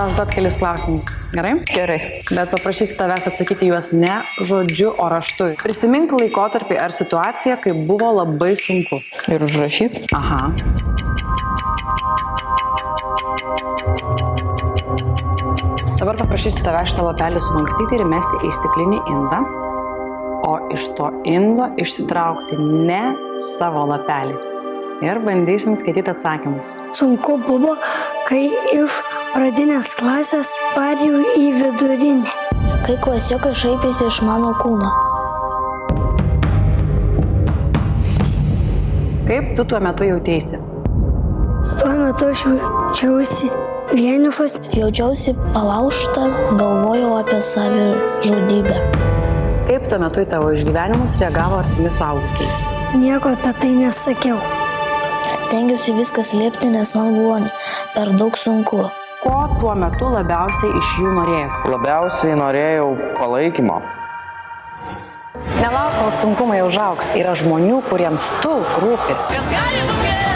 tau užduoti kelis klausimus. Gerai? Gerai. Bet paprašysiu tavęs atsakyti juos ne žodžiu, o raštu. Prisimink laikotarpį ar situaciją, kai buvo labai sunku. Ir užrašyt. Aha. Dabar paprašysiu tavęs šitą lapelį sulankstyti ir įmesti į stiklinį indą. O iš to indo išsitraukti ne savo lapelį. Ir bandysim skaityti atsakymus. Sunku buvo, kai iš pradinės klasės perėjau į vidurinę. Kai klasiokai šaipėsi iš mano kūno. Kaip tu tuo metu jauteisi? Tuo metu aš jaučiausi vienišas. Jaučiausi palaužta, galvojau apie savižudybę. Kaip tuo metu į tavo išgyvenimus reagavo artimi suaugusiai? Nieko apie tai nesakiau. Stengiausi viską slėpti, nes man buvo per daug sunku. Ko tuo metu labiausiai iš jų norėjosi? Labiausiai norėjau palaikymo. Nelauk, kol sunkumai užaugs. Yra žmonių, kuriems tu rūpi.